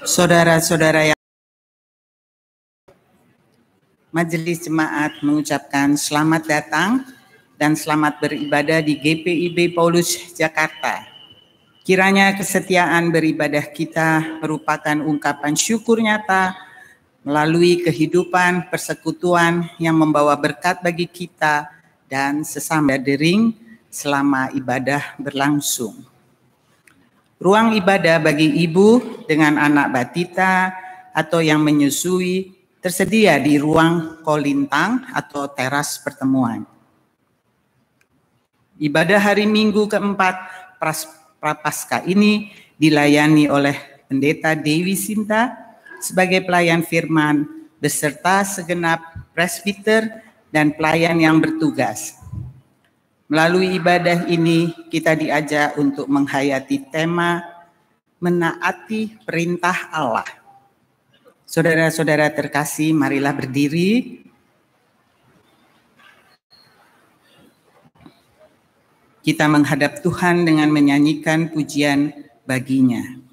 Saudara-saudara yang Majelis Jemaat mengucapkan selamat datang dan selamat beribadah di GPIB Paulus Jakarta. Kiranya kesetiaan beribadah kita merupakan ungkapan syukur nyata melalui kehidupan persekutuan yang membawa berkat bagi kita dan sesama dering selama ibadah berlangsung. Ruang ibadah bagi ibu dengan anak batita atau yang menyusui tersedia di ruang kolintang atau teras pertemuan. Ibadah hari Minggu keempat Prapaskah ini dilayani oleh Pendeta Dewi Sinta sebagai pelayan firman beserta segenap presbiter dan pelayan yang bertugas. Melalui ibadah ini kita diajak untuk menghayati tema menaati perintah Allah. Saudara-saudara terkasih, marilah berdiri. Kita menghadap Tuhan dengan menyanyikan pujian baginya.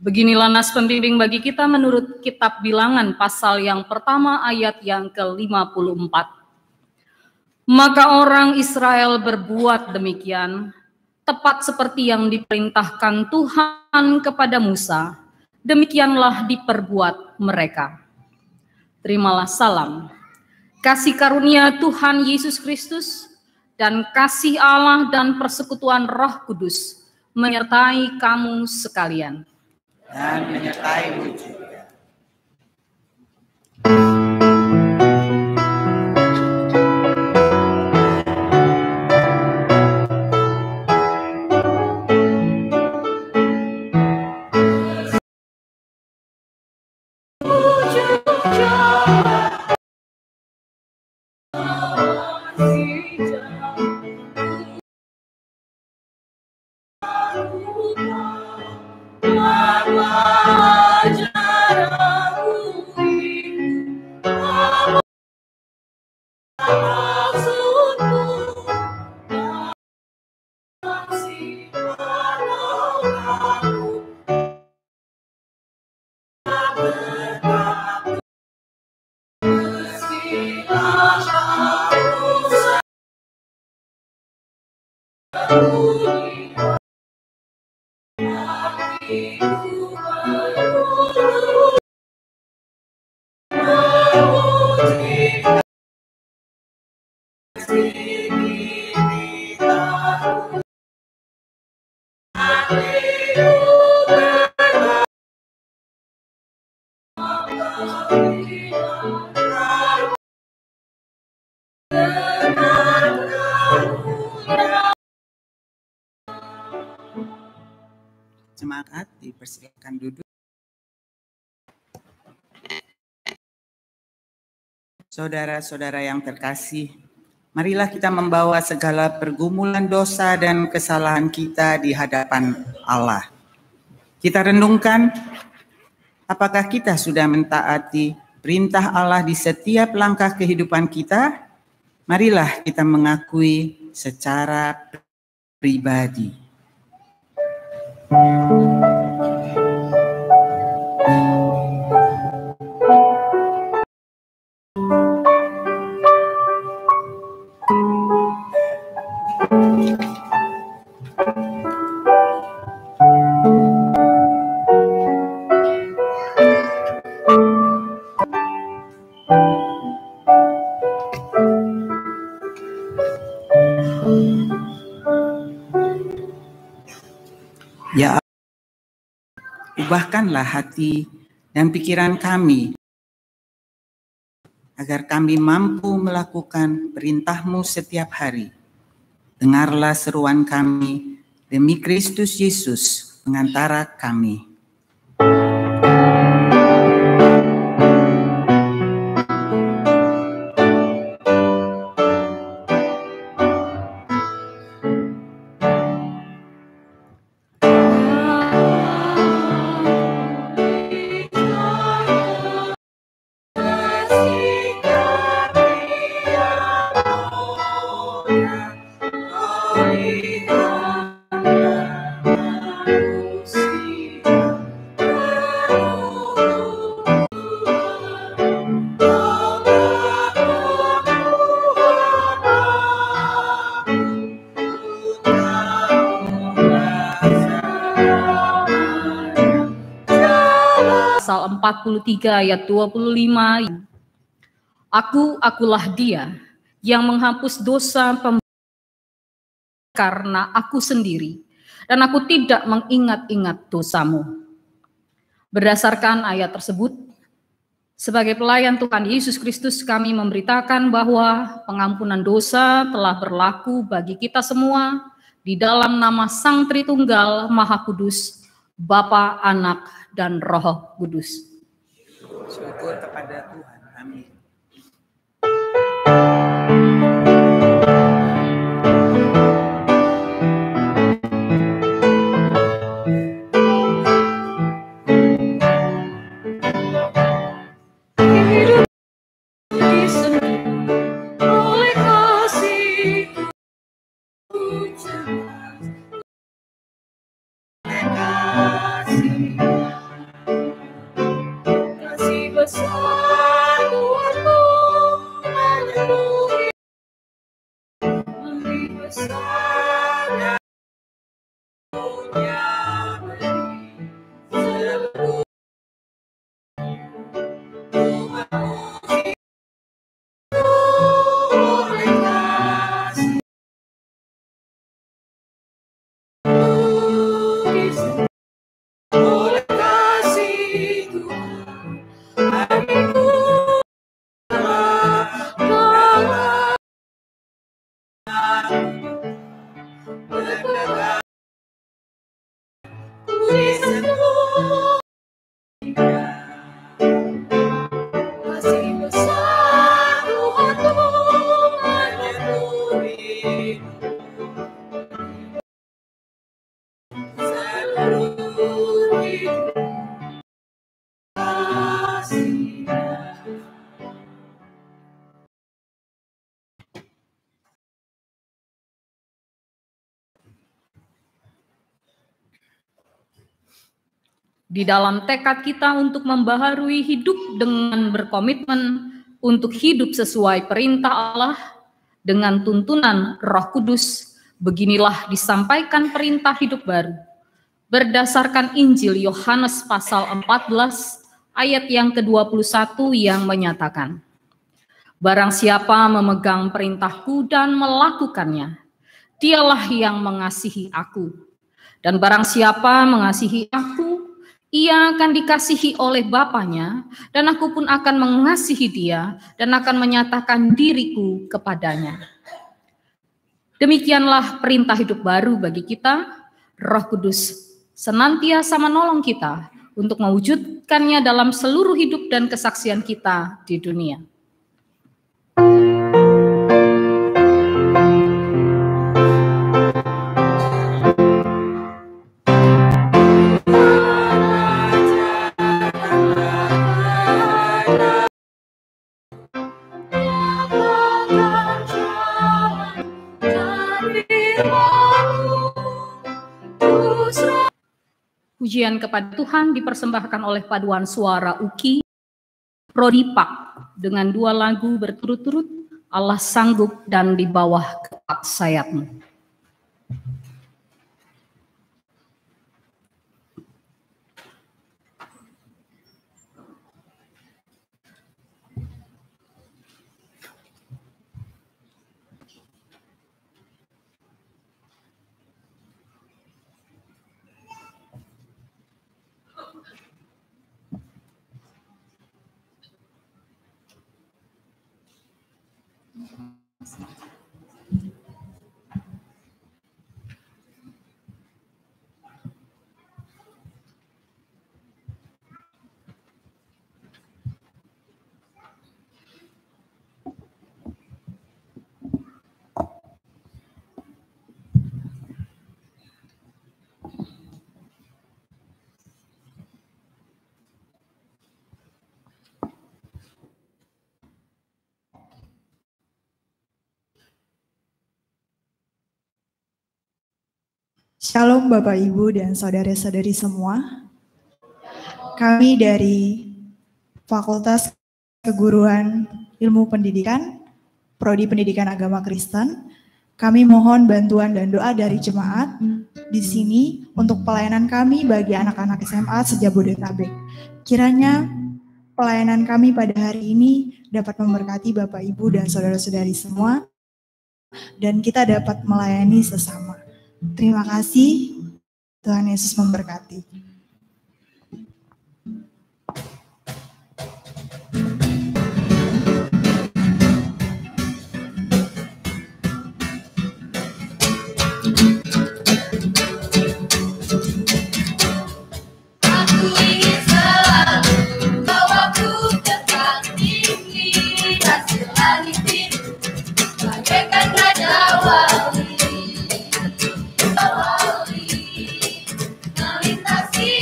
Beginilah nas pembimbing bagi kita menurut Kitab Bilangan pasal yang pertama ayat yang ke-54. Maka orang Israel berbuat demikian, tepat seperti yang diperintahkan Tuhan kepada Musa, demikianlah diperbuat mereka. Terimalah salam. Kasih karunia Tuhan Yesus Kristus dan kasih Allah dan persekutuan Roh Kudus menyertai kamu sekalian. Dan menyertai juga. Jemaat dipersilakan duduk. Saudara-saudara yang terkasih, marilah kita membawa segala pergumulan dosa dan kesalahan kita di hadapan Allah. Kita renungkan, apakah kita sudah mentaati perintah Allah di setiap langkah kehidupan kita? Marilah kita mengakui secara pribadi. Ya, ubahkanlah hati dan pikiran kami, agar kami mampu melakukan perintah-Mu setiap hari. Dengarlah seruan kami demi Kristus Yesus pengantara kami. Pasal 43 ayat 25. Akulah dia yang menghapus dosa karena aku sendiri, dan aku tidak mengingat-ingat dosamu. Berdasarkan ayat tersebut, sebagai pelayan Tuhan Yesus Kristus, kami memberitakan bahwa pengampunan dosa telah berlaku bagi kita semua di dalam nama Sang Tritunggal Maha Kudus, Bapa, Anak, dan Roh Kudus. Syukur kepada Tuhan. Amin. Di dalam tekad kita untuk membaharui hidup dengan berkomitmen untuk hidup sesuai perintah Allah dengan tuntunan Roh Kudus, beginilah disampaikan perintah hidup baru. berdasarkan Injil Yohanes pasal 14 ayat yang ke-21 yang menyatakan, barang siapa memegang perintahku dan melakukannya, dialah yang mengasihi aku. Dan barang siapa mengasihi aku, ia akan dikasihi oleh Bapanya, dan aku pun akan mengasihi dia dan akan menyatakan diriku kepadanya. Demikianlah perintah hidup baru bagi kita. Roh Kudus senantiasa menolong kita untuk mewujudkannya dalam seluruh hidup dan kesaksian kita di dunia. Pujian kepada Tuhan dipersembahkan oleh paduan suara Uki Prodipak dengan 2 lagu berturut-turut, Allah Sanggup dan Di Bawah Kepak Sayapmu. Shalom Bapak Ibu dan saudara-saudari semua. Kami dari Fakultas Keguruan Ilmu Pendidikan, Prodi Pendidikan Agama Kristen, kami mohon bantuan dan doa dari jemaat di sini untuk pelayanan kami bagi anak-anak SMA se-Jabodetabek. Kiranya pelayanan kami pada hari ini dapat memberkati Bapak Ibu dan saudara-saudari semua, dan kita dapat melayani sesama. Terima kasih, Tuhan Yesus memberkati. Aku ingin selalu bawaku terbang tinggi, hasil langit biru, bagaikan raja wali. Melintasi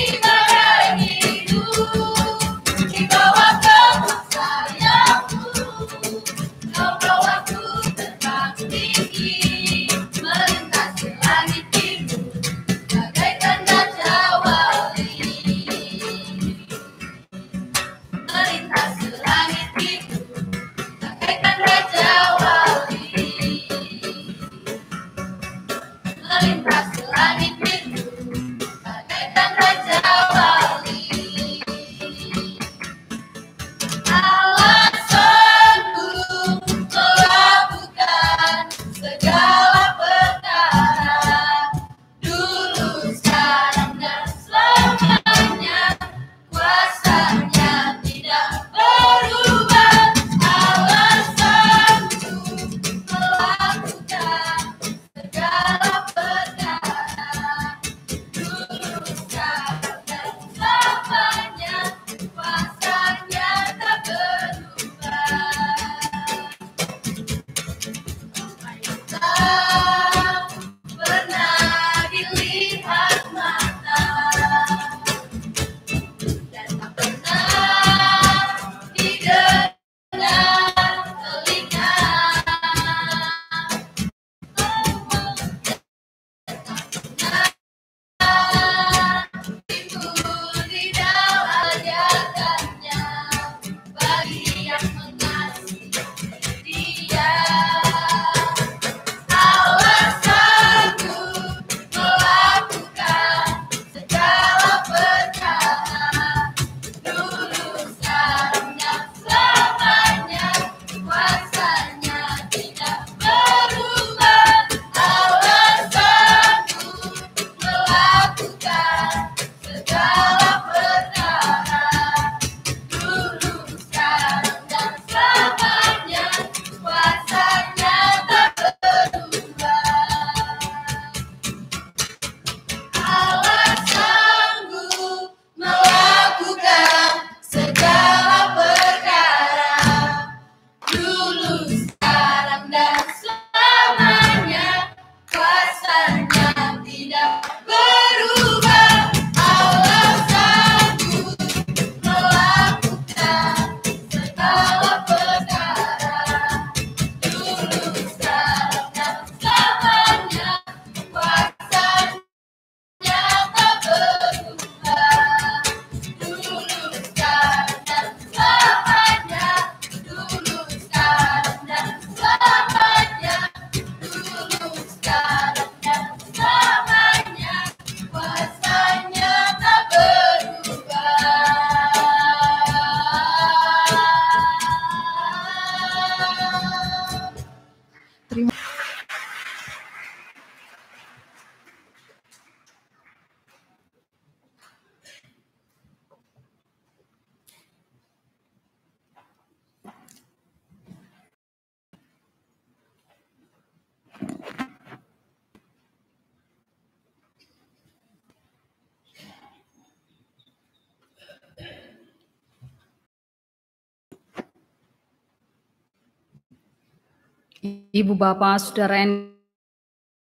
Ibu Bapak, Saudara yang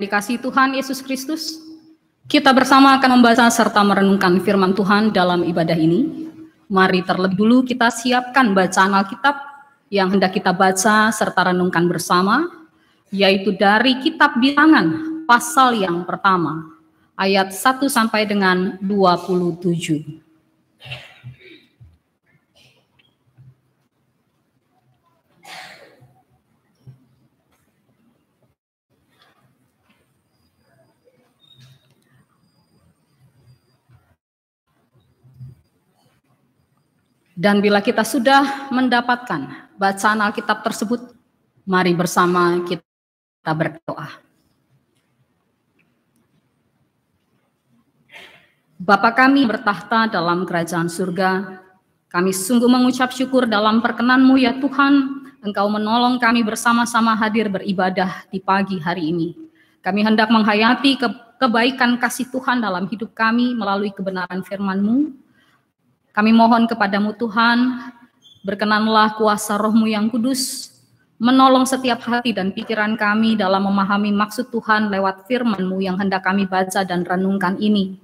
dikasihi Tuhan Yesus Kristus, kita bersama akan membaca serta merenungkan firman Tuhan dalam ibadah ini. Mari terlebih dulu kita siapkan bacaan Alkitab yang hendak kita baca serta renungkan bersama, yaitu dari Kitab Bilangan pasal yang pertama, ayat 1 sampai dengan 27. Dan bila kita sudah mendapatkan bacaan Alkitab tersebut, mari bersama kita berdoa. Bapa kami bertahta dalam kerajaan surga, kami sungguh mengucap syukur dalam perkenan-Mu ya Tuhan, Engkau menolong kami bersama-sama hadir beribadah di pagi hari ini. Kami hendak menghayati kebaikan kasih Tuhan dalam hidup kami melalui kebenaran firman-Mu. Kami mohon kepadamu Tuhan, berkenanlah kuasa Roh-Mu yang kudus, menolong setiap hati dan pikiran kami dalam memahami maksud Tuhan lewat firman-Mu yang hendak kami baca dan renungkan ini.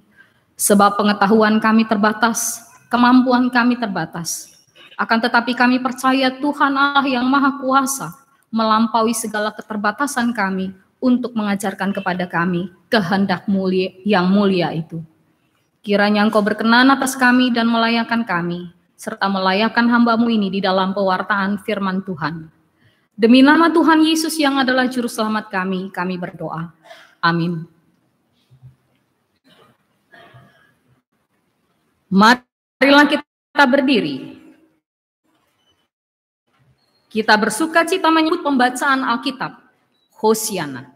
Sebab pengetahuan kami terbatas, kemampuan kami terbatas. Akan tetapi kami percaya Tuhan Allah yang Maha Kuasa melampaui segala keterbatasan kami untuk mengajarkan kepada kami kehendak yang mulia itu. Kiranya Engkau berkenan atas kami dan melayakkan kami, serta melayakkan hamba-Mu ini di dalam pewartaan firman Tuhan. Demi nama Tuhan Yesus yang adalah Juru Selamat kami berdoa. Amin. Marilah kita berdiri. Kita bersuka cita menyebut pembacaan Alkitab. Hosiana.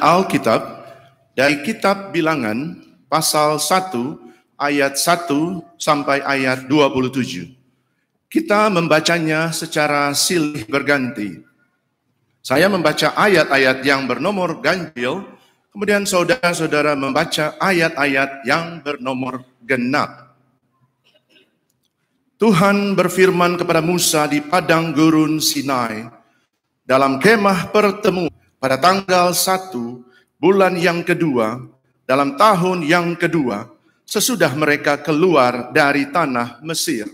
Alkitab dari Kitab Bilangan pasal 1 ayat 1 sampai ayat 27. Kita membacanya secara silih berganti. Saya membaca ayat-ayat yang bernomor ganjil, kemudian saudara-saudara membaca ayat-ayat yang bernomor genap. Tuhan berfirman kepada Musa di padang gurun Sinai dalam kemah pertemuan pada tanggal 1 bulan yang kedua dalam tahun yang kedua sesudah mereka keluar dari tanah Mesir.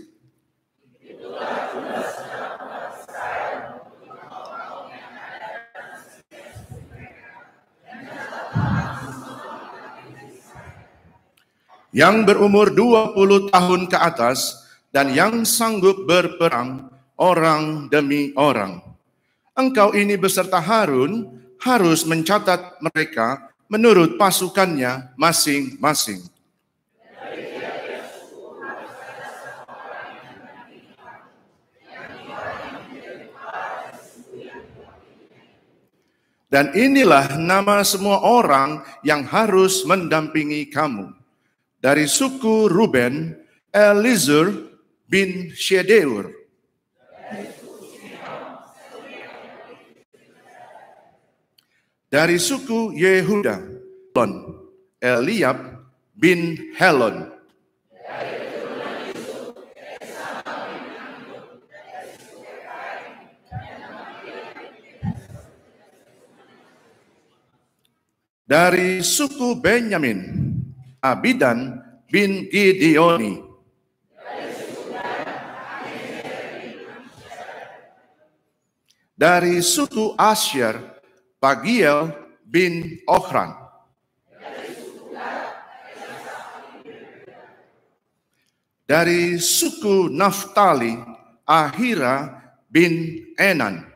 Yang berumur 20 tahun ke atas dan yang sanggup berperang orang demi orang. Engkau ini beserta Harun harus mencatat mereka menurut pasukannya masing-masing. Dan inilah nama semua orang yang harus mendampingi kamu. Dari suku Ruben, Elizur bin Shedeur. Dari suku Yehuda, Eliab bin Helon. Dari suku Benyamin, Abidan bin Gideoni. Dari suku Asher, Pagiel bin Ochran. Dari suku Naftali, Ahira bin Enan.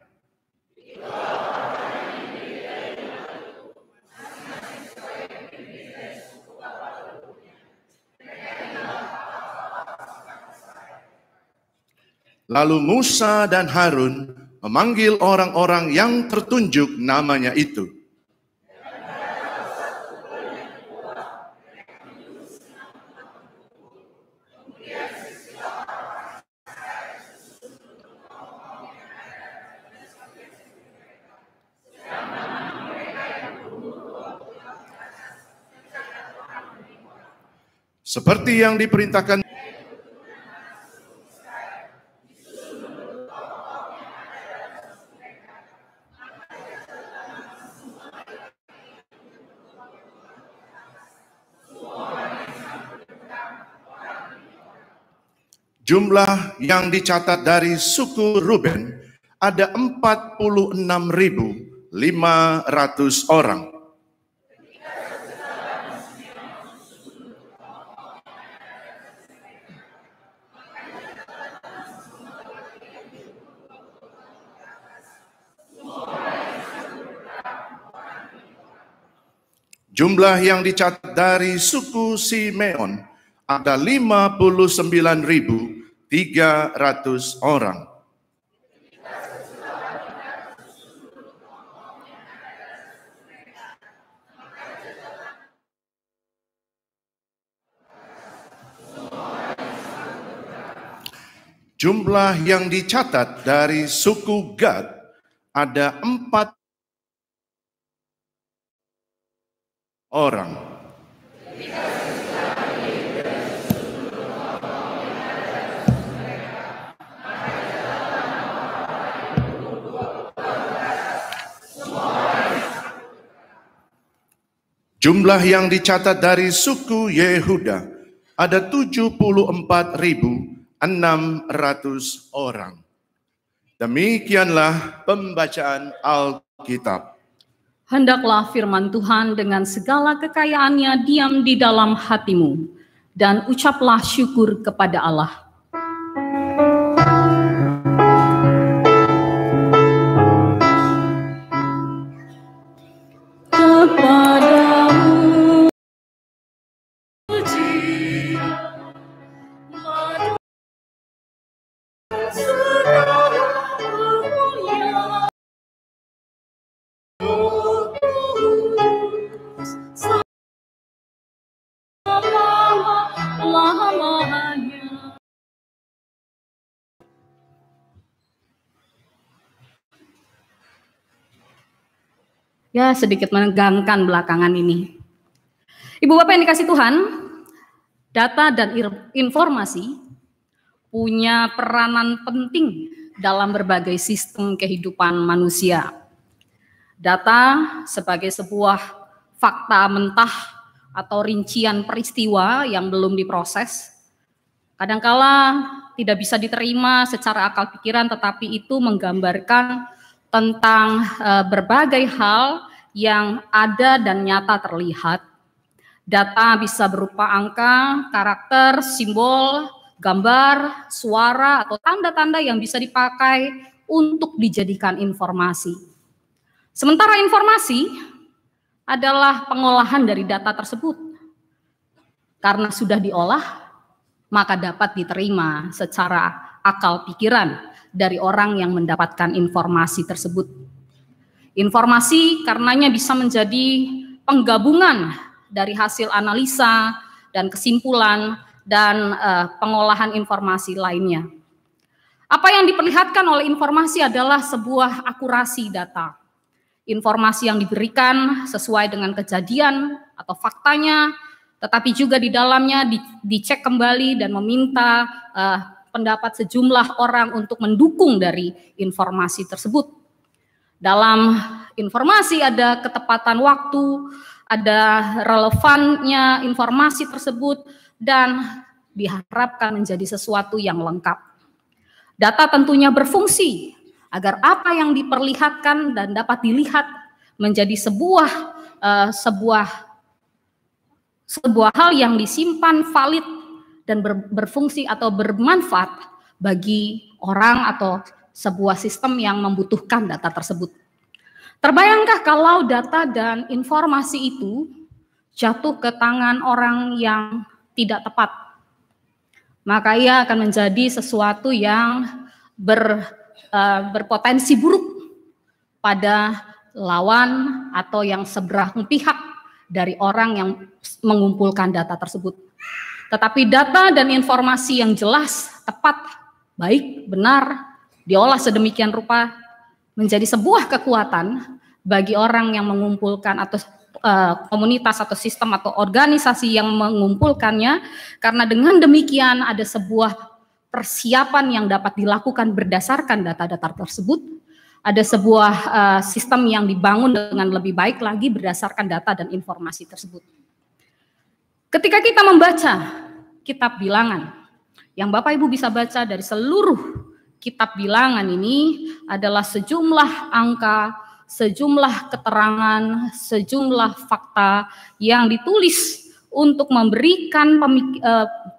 Lalu Musa dan Harun memanggil orang-orang yang tertunjuk namanya itu. seperti yang diperintahkan jumlah yang dicatat dari suku Ruben ada 46.500 orang. Jumlah yang dicatat dari suku Simeon ada 59.300 orang. Jumlah yang dicatat dari suku Gad ada 4 orang. Jumlah yang dicatat dari suku Yehuda ada 74.600 orang. Demikianlah pembacaan Alkitab. Hendaklah firman Tuhan dengan segala kekayaannya diam di dalam hatimu, dan ucaplah syukur kepada Allah. Kepadamu puji, segala kemuliaan. Ya, sedikit menegangkan belakangan ini. Ibu Bapak yang dikasih Tuhan, data dan informasi punya peranan penting dalam berbagai sistem kehidupan manusia. Data sebagai sebuah fakta mentah atau rincian peristiwa yang belum diproses, kadangkala tidak bisa diterima secara akal pikiran, tetapi itu menggambarkan tentang berbagai hal yang ada dan nyata terlihat. Data bisa berupa angka, karakter, simbol, gambar, suara, atau tanda-tanda yang bisa dipakai untuk dijadikan informasi. Sementara informasi adalah pengolahan dari data tersebut. Karena sudah diolah, maka dapat diterima secara akal pikiran dari orang yang mendapatkan informasi tersebut. Informasi karenanya bisa menjadi penggabungan dari hasil analisa dan kesimpulan dan pengolahan informasi lainnya. Apa yang diperlihatkan oleh informasi adalah sebuah akurasi data. Informasi yang diberikan sesuai dengan kejadian atau faktanya, tetapi juga di dalamnya dicek kembali dan meminta pendapat sejumlah orang untuk mendukung dari informasi tersebut. Dalam informasi ada ketepatan waktu, ada relevannya informasi tersebut, dan diharapkan menjadi sesuatu yang lengkap. Data tentunya berfungsi agar apa yang diperlihatkan dan dapat dilihat menjadi sebuah hal yang disimpan valid dan berfungsi atau bermanfaat bagi orang atau sebuah sistem yang membutuhkan data tersebut. Terbayangkah kalau data dan informasi itu jatuh ke tangan orang yang tidak tepat? Maka ia akan menjadi sesuatu yang berpotensi buruk pada lawan atau yang seberang pihak dari orang yang mengumpulkan data tersebut. Tetapi data dan informasi yang jelas, tepat, baik, benar, diolah sedemikian rupa menjadi sebuah kekuatan bagi orang yang mengumpulkan atau komunitas atau sistem atau organisasi yang mengumpulkannya, karena dengan demikian ada sebuah persiapan yang dapat dilakukan berdasarkan data-data tersebut, ada sebuah sistem yang dibangun dengan lebih baik lagi berdasarkan data dan informasi tersebut. Ketika kita membaca kitab Bilangan, yang Bapak Ibu bisa baca dari seluruh kitab Bilangan ini adalah sejumlah angka, sejumlah keterangan, sejumlah fakta yang ditulis untuk memberikan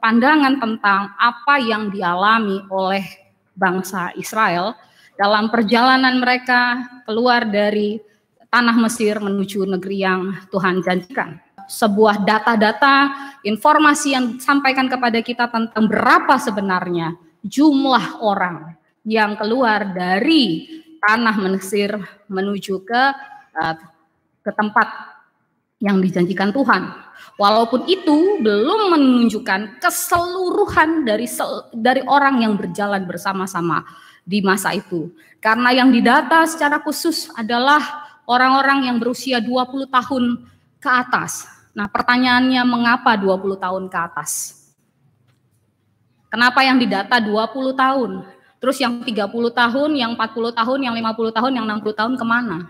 pandangan tentang apa yang dialami oleh bangsa Israel dalam perjalanan mereka keluar dari tanah Mesir menuju negeri yang Tuhan janjikan. Sebuah data-data, informasi yang disampaikan kepada kita tentang berapa sebenarnya jumlah orang yang keluar dari tanah Mesir menuju ke tempat yang dijanjikan Tuhan. Walaupun itu belum menunjukkan keseluruhan dari orang yang berjalan bersama-sama di masa itu. Karena yang didata secara khusus adalah orang-orang yang berusia 20 tahun ke atas. Nah, pertanyaannya mengapa 20 tahun ke atas? Kenapa yang didata 20 tahun? Terus yang 30 tahun, yang 40 tahun, yang 50 tahun, yang 60 tahun kemana?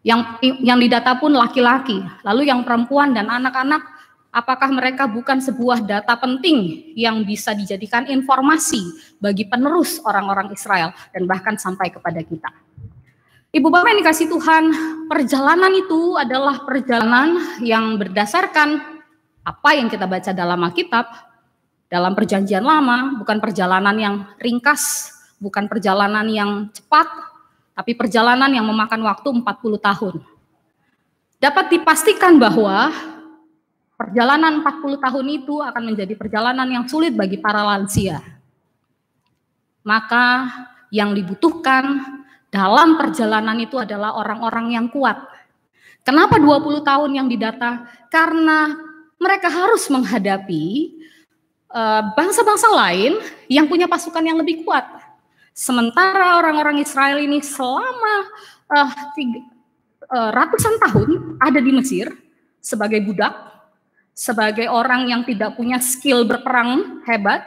Yang didata pun laki-laki. Lalu yang perempuan dan anak-anak, apakah mereka bukan sebuah data penting yang bisa dijadikan informasi bagi penerus orang-orang Israel dan bahkan sampai kepada kita? Ibu Bapak yang dikasih Tuhan, perjalanan itu adalah perjalanan yang berdasarkan apa yang kita baca dalam Alkitab, dalam Perjanjian Lama, bukan perjalanan yang ringkas, bukan perjalanan yang cepat, tapi perjalanan yang memakan waktu 40 tahun. Dapat dipastikan bahwa perjalanan 40 tahun itu akan menjadi perjalanan yang sulit bagi para lansia. Maka yang dibutuhkan dalam perjalanan itu adalah orang-orang yang kuat. Kenapa 20 tahun yang didata? Karena mereka harus menghadapi bangsa-bangsa lain yang punya pasukan yang lebih kuat. Sementara orang-orang Israel ini selama ratusan tahun ada di Mesir sebagai budak, sebagai orang yang tidak punya skill berperang hebat.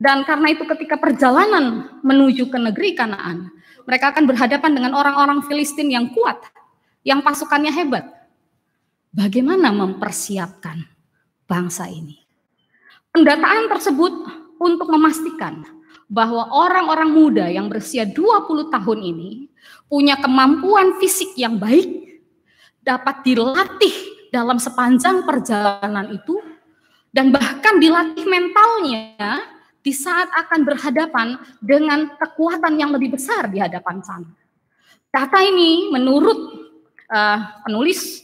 Dan karena itu ketika perjalanan menuju ke negeri Kanaan, mereka akan berhadapan dengan orang-orang Filistin yang kuat, yang pasukannya hebat. Bagaimana mempersiapkan bangsa ini? Pendataan tersebut untuk memastikan bahwa orang-orang muda yang berusia 20 tahun ini punya kemampuan fisik yang baik, dapat dilatih dalam sepanjang perjalanan itu, dan bahkan dilatih mentalnya di saat akan berhadapan dengan kekuatan yang lebih besar di hadapan sana. Data ini menurut penulis,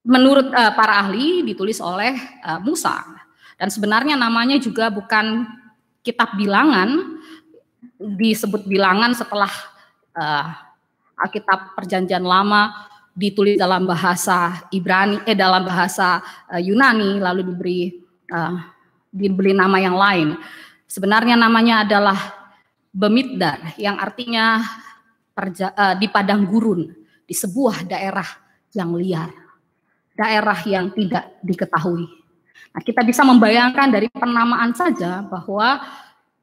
menurut para ahli ditulis oleh Musa. Dan sebenarnya namanya juga bukan kitab Bilangan, disebut Bilangan setelah Alkitab Perjanjian Lama ditulis dalam bahasa dalam bahasa Yunani, lalu diberi nama yang lain. Sebenarnya namanya adalah Bemidbar, yang artinya di padang gurun, di sebuah daerah yang liar, daerah yang tidak diketahui. Nah, kita bisa membayangkan dari penamaan saja bahwa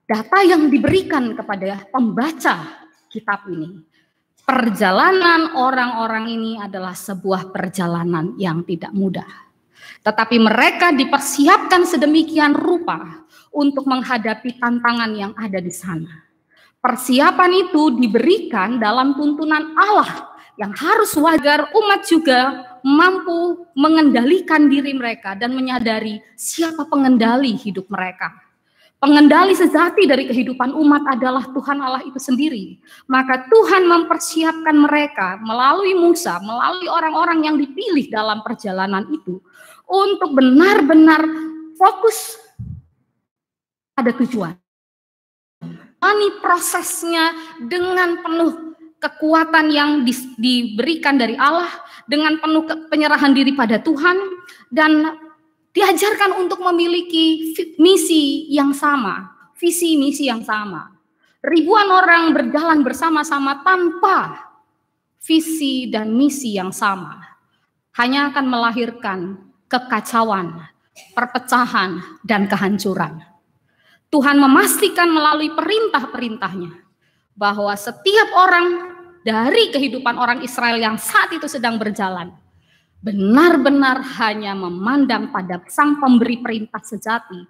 data yang diberikan kepada pembaca kitab ini, perjalanan orang-orang ini adalah sebuah perjalanan yang tidak mudah. Tetapi mereka dipersiapkan sedemikian rupa untuk menghadapi tantangan yang ada di sana. Persiapan itu diberikan dalam tuntunan Allah yang harus wajar umat juga mampu mengendalikan diri mereka dan menyadari siapa pengendali hidup mereka. Pengendali sejati dari kehidupan umat adalah Tuhan Allah itu sendiri. Maka Tuhan mempersiapkan mereka melalui Musa, melalui orang-orang yang dipilih dalam perjalanan itu, untuk benar-benar fokus pada tujuan. Ini prosesnya dengan penuh kekuatan yang diberikan dari Allah, dengan penuh penyerahan diri pada Tuhan, dan diajarkan untuk memiliki misi yang sama, visi misi yang sama. Ribuan orang berjalan bersama-sama tanpa visi dan misi yang sama. hanya akan melahirkan kekacauan, perpecahan, dan kehancuran. Tuhan memastikan melalui perintah-perintahnya bahwa setiap orang dari kehidupan orang Israel yang saat itu sedang berjalan benar-benar hanya memandang pada Sang Pemberi perintah sejati,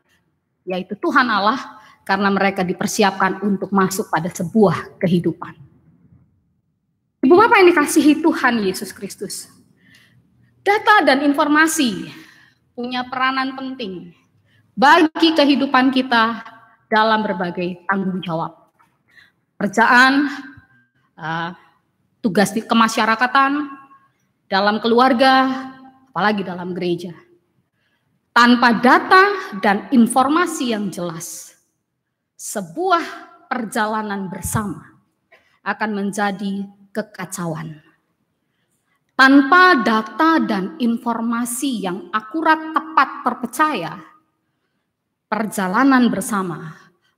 yaitu Tuhan Allah, karena mereka dipersiapkan untuk masuk pada sebuah kehidupan. Ibu Bapak yang dikasihi Tuhan Yesus Kristus, data dan informasi punya peranan penting bagi kehidupan kita dalam berbagai tanggung jawab. Pekerjaan, tugas di kemasyarakatan, dalam keluarga, apalagi dalam gereja. Tanpa data dan informasi yang jelas, sebuah perjalanan bersama akan menjadi kekacauan. Tanpa data dan informasi yang akurat, tepat, terpercaya, perjalanan bersama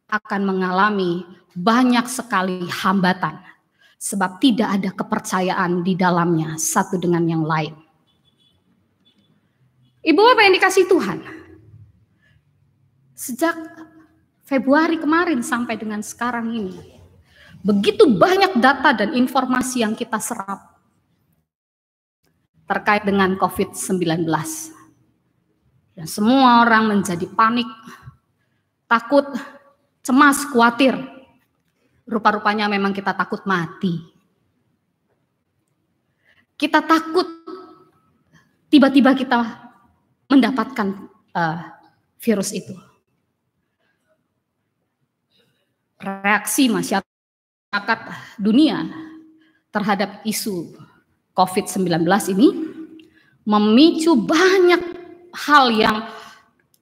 akan mengalami banyak sekali hambatan, sebab tidak ada kepercayaan di dalamnya satu dengan yang lain. Ibu Bapak yang dikasihi Tuhan, sejak Februari kemarin sampai dengan sekarang ini, begitu banyak data dan informasi yang kita serap terkait dengan COVID-19. Dan semua orang menjadi panik, takut, cemas, khawatir. Rupa-rupanya memang kita takut mati. Kita takut tiba-tiba kita mendapatkan virus itu. Reaksi masyarakat dunia terhadap isu COVID-19 ini memicu banyak hal yang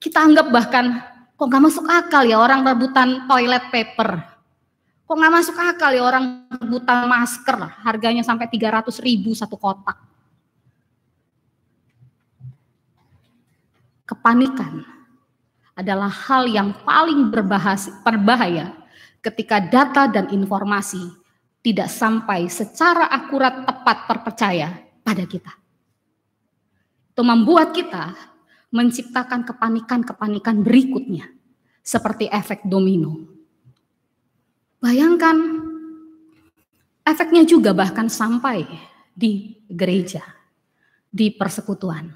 kita anggap bahkan kok nggak masuk akal ya orang rebutan toilet paper. Kok nggak masuk akal ya orang rebutan masker, harganya sampai 300.000 satu kotak. Kepanikan adalah hal yang paling berbahaya ketika data dan informasi tidak sampai secara akurat, tepat, terpercaya pada kita. Itu membuat kita menciptakan kepanikan-kepanikan berikutnya, seperti efek domino. Bayangkan, efeknya juga bahkan sampai di gereja, di persekutuan.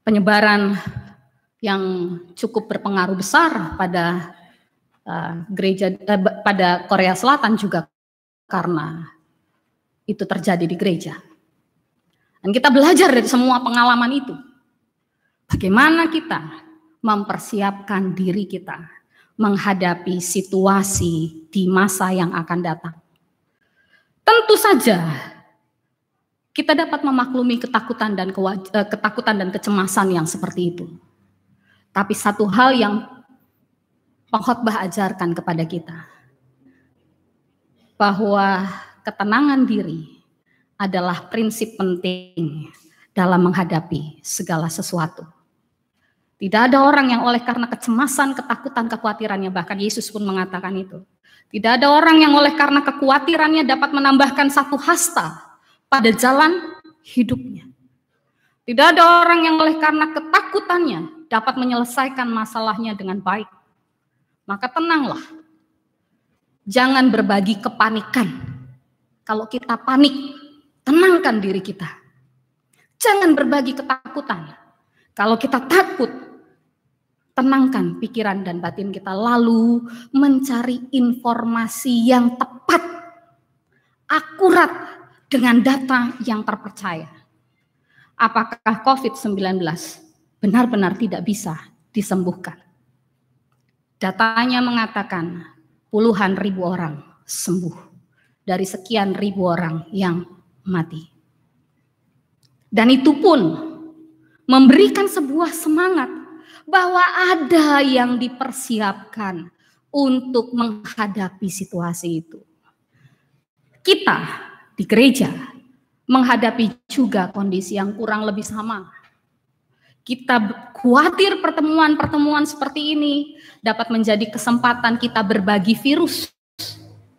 Penyebaran yang cukup berpengaruh besar pada gereja pada Korea Selatan juga karena itu terjadi di gereja. Dan kita belajar dari semua pengalaman itu. Bagaimana kita mempersiapkan diri kita menghadapi situasi di masa yang akan datang. Tentu saja kita dapat memaklumi ketakutan dan kecemasan yang seperti itu. Tapi satu hal yang pengkhotbah ajarkan kepada kita, bahwa ketenangan diri adalah prinsip penting dalam menghadapi segala sesuatu. Tidak ada orang yang oleh karena kecemasan, ketakutan, kekhawatirannya, bahkan Yesus pun mengatakan itu. Tidak ada orang yang oleh karena kekhawatirannya dapat menambahkan satu hasta pada jalan hidupnya. Tidak ada orang yang oleh karena ketakutannya dapat menyelesaikan masalahnya dengan baik. Maka tenanglah, jangan berbagi kepanikan. Kalau kita panik, tenangkan diri kita. Jangan berbagi ketakutan. Kalau kita takut, tenangkan pikiran dan batin kita. Lalu mencari informasi yang tepat, akurat, dengan data yang terpercaya. Apakah COVID-19 benar-benar tidak bisa disembuhkan? Datanya mengatakan puluhan ribu orang sembuh dari sekian ribu orang yang mati. Dan itu pun memberikan sebuah semangat bahwa ada yang dipersiapkan untuk menghadapi situasi itu. Kita di gereja menghadapi juga kondisi yang kurang lebih sama. Kita khawatir pertemuan-pertemuan seperti ini dapat menjadi kesempatan kita berbagi virus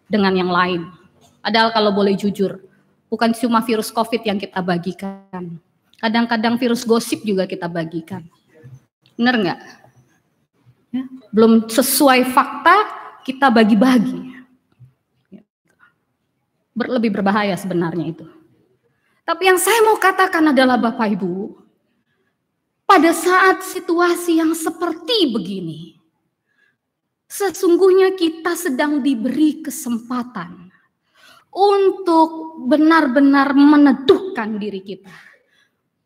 dengan yang lain. Padahal kalau boleh jujur, Bukan cuma virus COVID yang kita bagikan. Kadang-kadang virus gosip juga kita bagikan. Benar nggak? Ya, belum sesuai fakta, kita bagi-bagi. Lebih berbahaya sebenarnya itu. Tapi yang saya mau katakan adalah Bapak Ibu, pada saat situasi yang seperti begini, sesungguhnya kita sedang diberi kesempatan untuk benar-benar meneduhkan diri kita,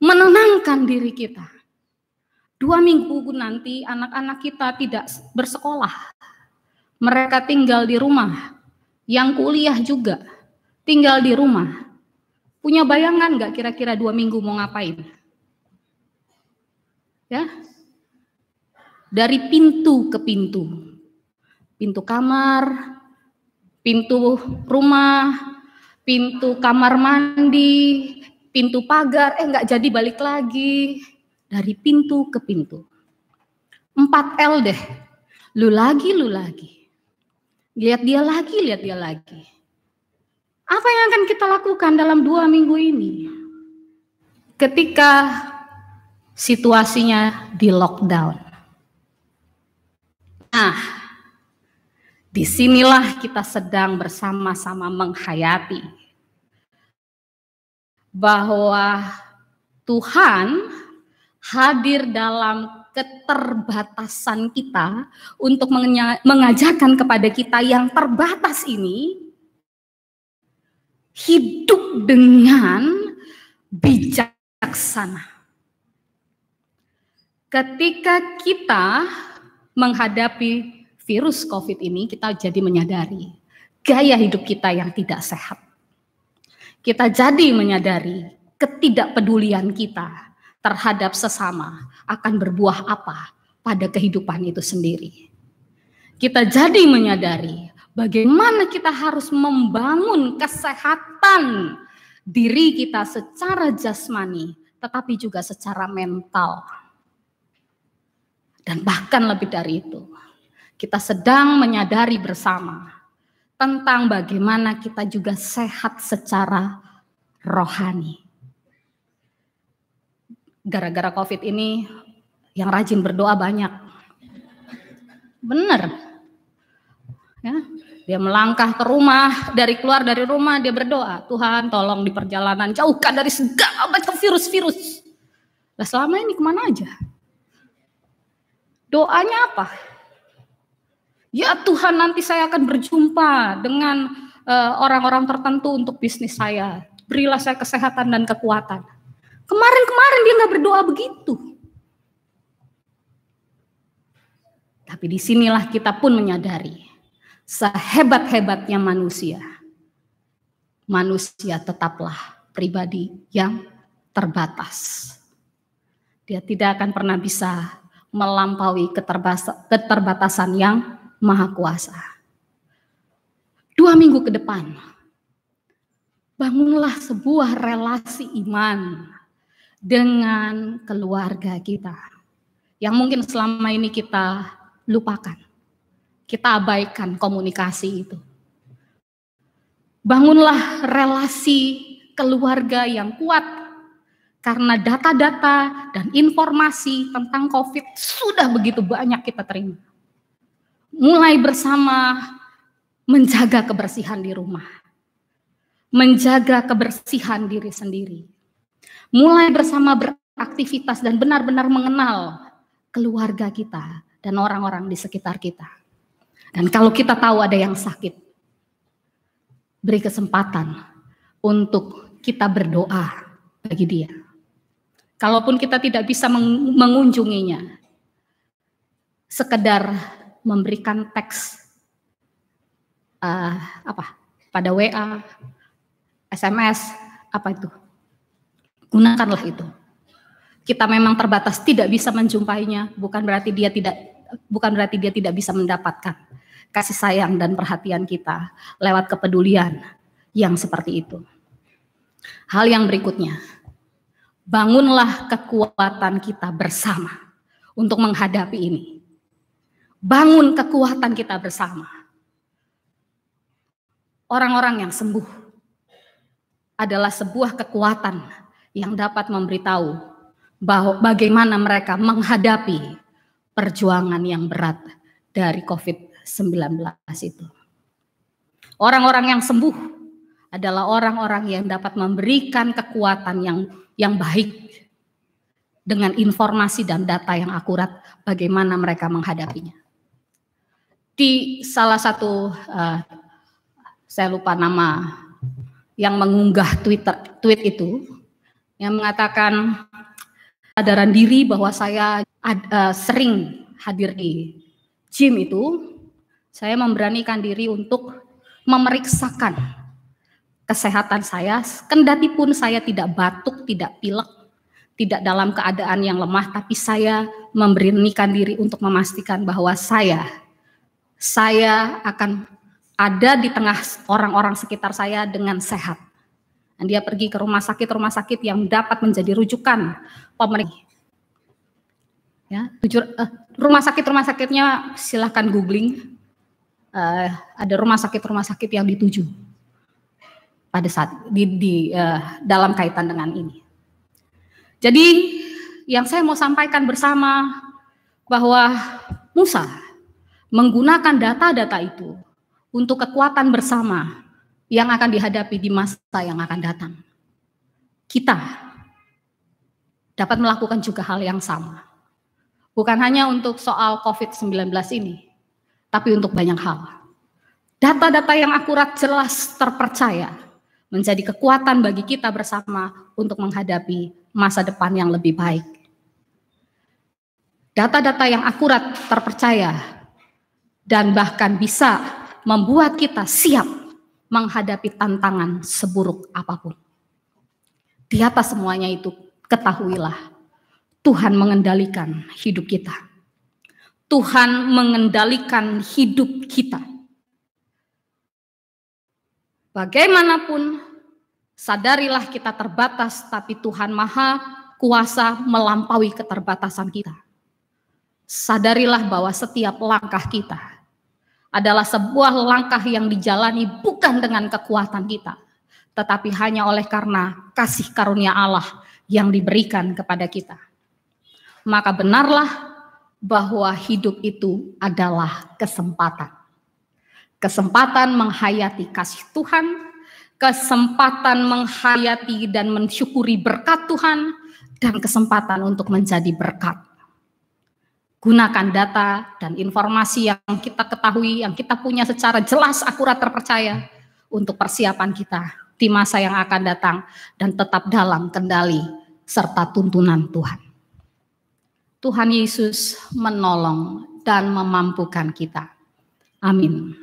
menenangkan diri kita. 2 minggu nanti anak-anak kita tidak bersekolah, mereka tinggal di rumah, yang kuliah juga tinggal di rumah. Punya bayangan nggak kira-kira 2 minggu mau ngapain? Ya, dari pintu ke pintu, pintu kamar, pintu rumah, pintu kamar mandi, pintu pagar, nggak jadi balik lagi. Dari pintu ke pintu. 4L deh. Lu lagi. Lihat dia lagi. Apa yang akan kita lakukan dalam 2 minggu ini? Ketika situasinya di lockdown. Nah, disinilah kita sedang bersama-sama menghayati bahwa Tuhan hadir dalam keterbatasan kita untuk mengajarkan kepada kita yang terbatas ini hidup dengan bijaksana. Ketika kita menghadapi virus COVID ini, kita jadi menyadari gaya hidup kita yang tidak sehat. Kita jadi menyadari ketidakpedulian kita terhadap sesama akan berbuah apa pada kehidupan itu sendiri. Kita jadi menyadari bagaimana kita harus membangun kesehatan diri kita secara jasmani, tetapi juga secara mental. Dan bahkan lebih dari itu, kita sedang menyadari bersama tentang bagaimana kita juga sehat secara rohani. Gara-gara COVID ini, yang rajin berdoa banyak. Bener. Ya, dia melangkah ke rumah, keluar dari rumah dia berdoa, Tuhan tolong di perjalanan jauhkan dari segala macam virus-virus. Nah, selama ini kemana aja? Doanya apa? Ya Tuhan, nanti saya akan berjumpa dengan orang-orang tertentu untuk bisnis saya. Berilah saya kesehatan dan kekuatan. Kemarin dia nggak berdoa begitu. Tapi disinilah kita pun menyadari, sehebat-hebatnya manusia tetaplah pribadi yang terbatas. Dia tidak akan pernah bisa melampaui keterbatasan yang Maha Kuasa. 2 minggu ke depan, bangunlah sebuah relasi iman dengan keluarga kita yang mungkin selama ini kita lupakan. Kita abaikan komunikasi itu. Bangunlah relasi keluarga yang kuat. Karena data-data dan informasi tentang COVID sudah begitu banyak kita terima. Mulai bersama menjaga kebersihan di rumah. Menjaga kebersihan diri sendiri. Mulai bersama beraktivitas dan benar-benar mengenal keluarga kita dan orang-orang di sekitar kita. Dan kalau kita tahu ada yang sakit, beri kesempatan untuk kita berdoa bagi dia. Kalaupun kita tidak bisa mengunjunginya, sekedar memberikan teks pada WA, SMS, apa itu, gunakanlah itu. Kita memang terbatas tidak bisa menjumpainya, bukan berarti dia tidak bisa mendapatkan kasih sayang dan perhatian kita lewat kepedulian yang seperti itu. Hal yang berikutnya, bangunlah kekuatan kita bersama untuk menghadapi ini. Bangun kekuatan kita bersama. Orang-orang yang sembuh adalah sebuah kekuatan yang dapat memberitahu bahwa bagaimana mereka menghadapi perjuangan yang berat dari COVID-19 itu. Orang-orang yang sembuh adalah orang-orang yang dapat memberikan kekuatan yang baik dengan informasi dan data yang akurat bagaimana mereka menghadapinya. Di salah satu, saya lupa nama yang mengunggah tweet itu, yang mengatakan kesadaran diri bahwa saya sering hadir di gym itu, saya memberanikan diri untuk memeriksakan kesehatan saya, kendati pun saya tidak batuk, tidak pilek, tidak dalam keadaan yang lemah, tapi saya memberanikan diri untuk memastikan bahwa saya akan ada di tengah orang-orang sekitar saya dengan sehat. Dan dia pergi ke rumah sakit yang dapat menjadi rujukan pemerintah. Ya, rumah sakitnya silahkan googling. Ada rumah sakit yang dituju pada saat dalam kaitan dengan ini. Jadi yang saya mau sampaikan bersama bahwa Musa menggunakan data-data itu untuk kekuatan bersama yang akan dihadapi di masa yang akan datang. Kita dapat melakukan juga hal yang sama. Bukan hanya untuk soal COVID-19 ini, tapi untuk banyak hal. Data-data yang akurat, jelas, terpercaya menjadi kekuatan bagi kita bersama untuk menghadapi masa depan yang lebih baik. Data-data yang akurat, terpercaya, dan bahkan bisa membuat kita siap menghadapi tantangan seburuk apapun. Di atas semuanya itu, ketahuilah, Tuhan mengendalikan hidup kita. Tuhan mengendalikan hidup kita. Bagaimanapun, sadarilah kita terbatas, tapi Tuhan Maha Kuasa melampaui keterbatasan kita. Sadarilah bahwa setiap langkah kita adalah sebuah langkah yang dijalani bukan dengan kekuatan kita, tetapi hanya oleh karena kasih karunia Allah yang diberikan kepada kita. Maka benarlah bahwa hidup itu adalah kesempatan. Kesempatan menghayati kasih Tuhan, kesempatan menghayati dan mensyukuri berkat Tuhan, dan kesempatan untuk menjadi berkat. Gunakan data dan informasi yang kita ketahui, yang kita punya secara jelas, akurat, terpercaya untuk persiapan kita di masa yang akan datang dan tetap dalam kendali serta tuntunan Tuhan. Tuhan Yesus menolong dan memampukan kita. Amin.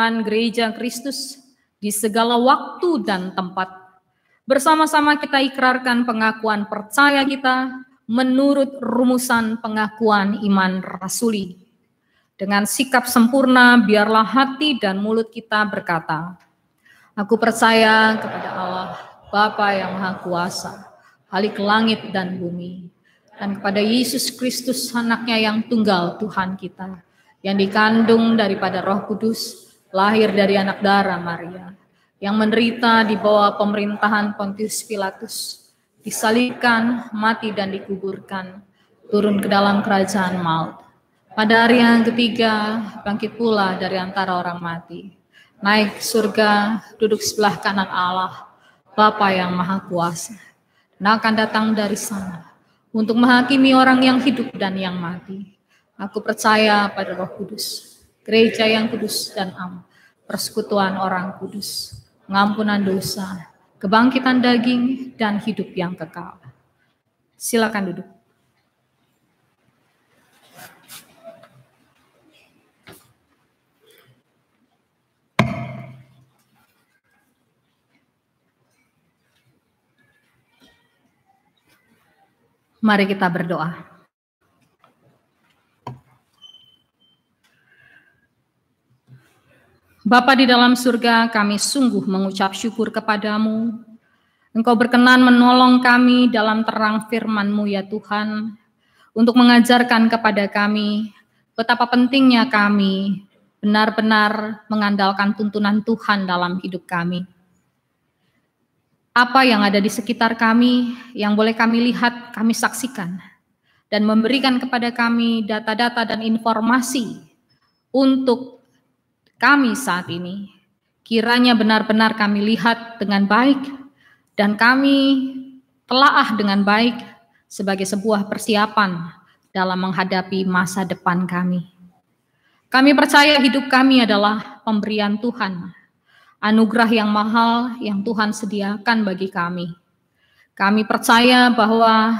Tuhan Gereja Kristus di segala waktu dan tempat. Bersama-sama kita ikrarkan pengakuan percaya kita menurut rumusan pengakuan iman rasuli. Dengan sikap sempurna, biarlah hati dan mulut kita berkata, aku percaya kepada Allah, Bapa yang Maha Kuasa, Khalik langit dan bumi, dan kepada Yesus Kristus, anaknya yang tunggal Tuhan kita, yang dikandung daripada Roh Kudus, lahir dari anak darah Maria, yang menderita di bawah pemerintahan Pontius Pilatus, disalibkan, mati dan dikuburkan, turun ke dalam kerajaan maut. Pada hari yang ketiga, bangkit pula dari antara orang mati, naik ke surga, duduk sebelah kanan Allah, Bapa yang Maha Kuasa, dan akan datang dari sana untuk menghakimi orang yang hidup dan yang mati. Aku percaya pada Roh Kudus, gereja yang kudus dan am, persekutuan orang kudus, pengampunan dosa, kebangkitan daging, dan hidup yang kekal. Silakan duduk. Mari kita berdoa. Bapa di dalam surga, kami sungguh mengucap syukur kepadamu. Engkau berkenan menolong kami dalam terang firman-Mu ya Tuhan, untuk mengajarkan kepada kami betapa pentingnya kami benar-benar mengandalkan tuntunan Tuhan dalam hidup kami. Apa yang ada di sekitar kami, yang boleh kami lihat, kami saksikan, dan memberikan kepada kami data-data dan informasi untuk kami saat ini, kiranya benar-benar kami lihat dengan baik dan kami telaah dengan baik sebagai sebuah persiapan dalam menghadapi masa depan kami. Kami percaya hidup kami adalah pemberian Tuhan, anugerah yang mahal yang Tuhan sediakan bagi kami. Kami percaya bahwa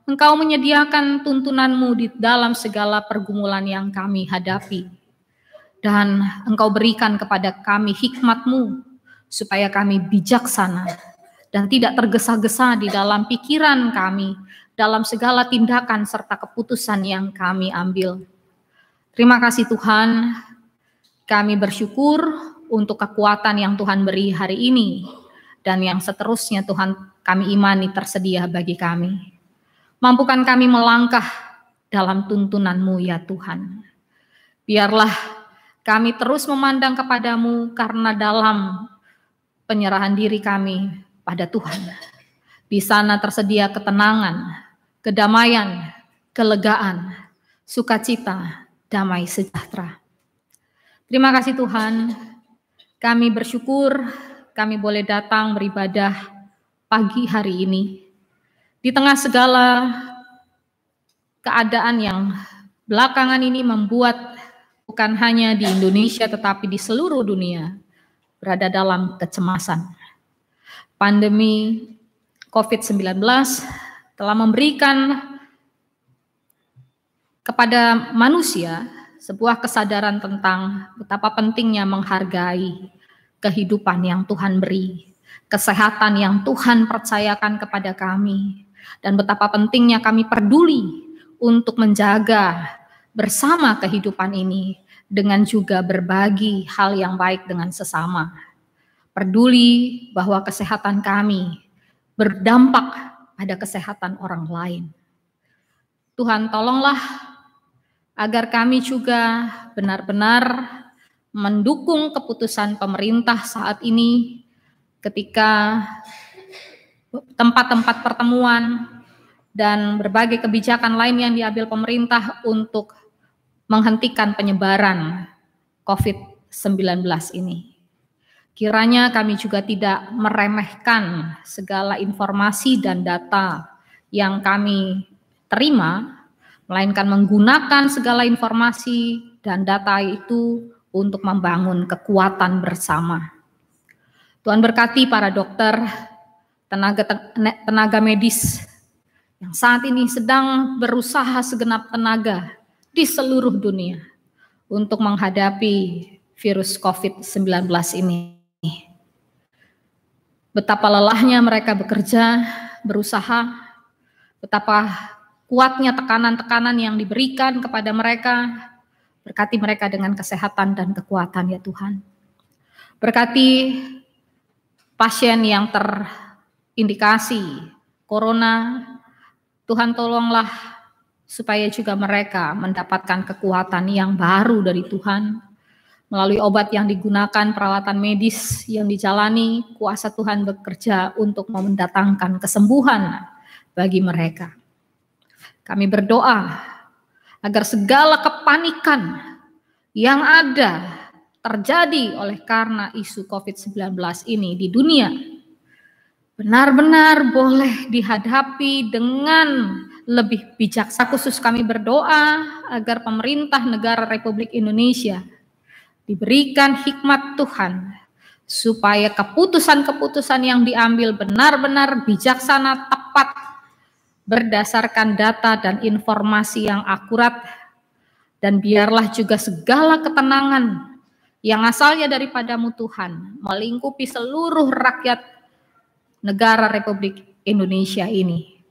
Engkau menyediakan tuntunan-Mu di dalam segala pergumulan yang kami hadapi. Dan Engkau berikan kepada kami hikmat-Mu, supaya kami bijaksana dan tidak tergesa-gesa di dalam pikiran kami, dalam segala tindakan serta keputusan yang kami ambil. Terima kasih Tuhan, kami bersyukur untuk kekuatan yang Tuhan beri hari ini, dan yang seterusnya Tuhan kami imani tersedia bagi kami. Mampukan kami melangkah dalam tuntunan-Mu ya Tuhan. Biarlah kami terus memandang kepadamu karena dalam penyerahan diri kami pada Tuhan, di sana tersedia ketenangan, kedamaian, kelegaan, sukacita, damai sejahtera. Terima kasih Tuhan, kami bersyukur kami boleh datang beribadah pagi hari ini. Di tengah segala keadaan yang belakangan ini membuat bukan hanya di Indonesia tetapi di seluruh dunia berada dalam kecemasan. Pandemi COVID-19 telah memberikan kepada manusia sebuah kesadaran tentang betapa pentingnya menghargai kehidupan yang Tuhan beri, kesehatan yang Tuhan percayakan kepada kami, dan betapa pentingnya kami peduli untuk menjaga bersama kehidupan ini dengan juga berbagi hal yang baik dengan sesama. Peduli bahwa kesehatan kami berdampak pada kesehatan orang lain. Tuhan tolonglah agar kami juga benar-benar mendukung keputusan pemerintah saat ini ketika tempat-tempat pertemuan dan berbagai kebijakan lain yang diambil pemerintah untuk menghentikan penyebaran COVID-19 ini. Kiranya kami juga tidak meremehkan segala informasi dan data yang kami terima, melainkan menggunakan segala informasi dan data itu untuk membangun kekuatan bersama. Tuhan berkati para dokter, tenaga medis yang saat ini sedang berusaha segenap tenaga di seluruh dunia untuk menghadapi virus COVID-19 ini. Betapa lelahnya mereka bekerja, berusaha, betapa kuatnya tekanan-tekanan yang diberikan kepada mereka. Berkati mereka dengan kesehatan dan kekuatan ya Tuhan. Berkati pasien yang terindikasi corona, Tuhan tolonglah supaya juga mereka mendapatkan kekuatan yang baru dari Tuhan. Melalui obat yang digunakan, perawatan medis yang dijalani, kuasa Tuhan bekerja untuk mendatangkan kesembuhan bagi mereka. Kami berdoa agar segala kepanikan yang ada terjadi oleh karena isu COVID-19 ini di dunia benar-benar boleh dihadapi dengan lebih bijaksana. Khusus kami berdoa agar pemerintah negara Republik Indonesia diberikan hikmat Tuhan supaya keputusan-keputusan yang diambil benar-benar bijaksana, tepat, berdasarkan data dan informasi yang akurat, dan biarlah juga segala ketenangan yang asalnya daripadamu Tuhan melingkupi seluruh rakyat negara Republik Indonesia ini.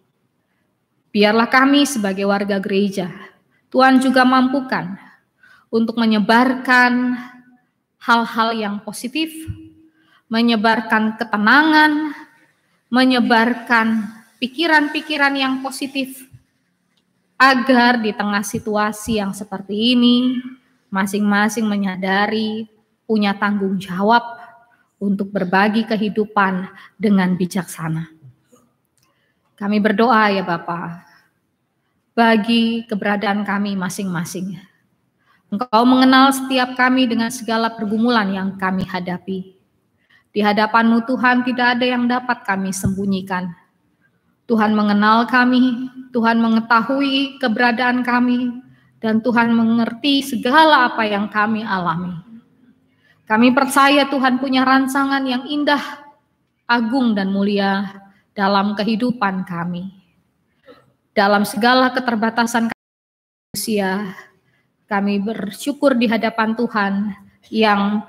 Biarlah kami sebagai warga gereja, Tuhan juga mampukan untuk menyebarkan hal-hal yang positif, menyebarkan ketenangan, menyebarkan pikiran-pikiran yang positif, agar di tengah situasi yang seperti ini, masing-masing menyadari punya tanggung jawab untuk berbagi kehidupan dengan bijaksana. Kami berdoa ya Bapa, bagi keberadaan kami masing-masing. Engkau mengenal setiap kami dengan segala pergumulan yang kami hadapi. Di hadapan-Mu Tuhan tidak ada yang dapat kami sembunyikan. Tuhan mengenal kami, Tuhan mengetahui keberadaan kami, dan Tuhan mengerti segala apa yang kami alami. Kami percaya Tuhan punya rancangan yang indah, agung, dan mulia dalam kehidupan kami. Dalam segala keterbatasan manusia, kami bersyukur di hadapan Tuhan yang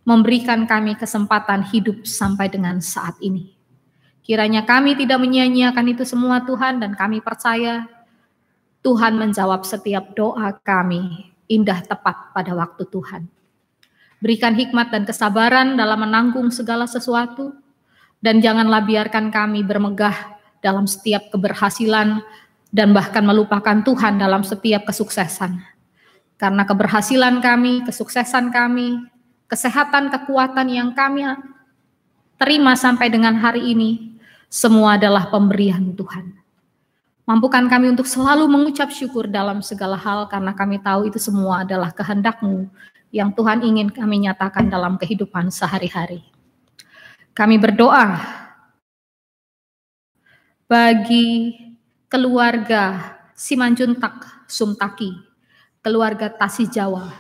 memberikan kami kesempatan hidup sampai dengan saat ini. Kiranya kami tidak menyia-nyiakan itu semua Tuhan, dan kami percaya Tuhan menjawab setiap doa kami indah tepat pada waktu Tuhan. Berikan hikmat dan kesabaran dalam menanggung segala sesuatu, dan janganlah biarkan kami bermegah dalam setiap keberhasilan dan bahkan melupakan Tuhan dalam setiap kesuksesan. Karena keberhasilan kami, kesuksesan kami, kesehatan, kekuatan yang kami terima sampai dengan hari ini, semua adalah pemberian Tuhan. Mampukan kami untuk selalu mengucap syukur dalam segala hal, karena kami tahu itu semua adalah kehendak-Mu yang Tuhan ingin kami nyatakan dalam kehidupan sehari-hari. Kami berdoa bagi keluarga Simanjuntak Sumtaki, keluarga Tasih Jawa,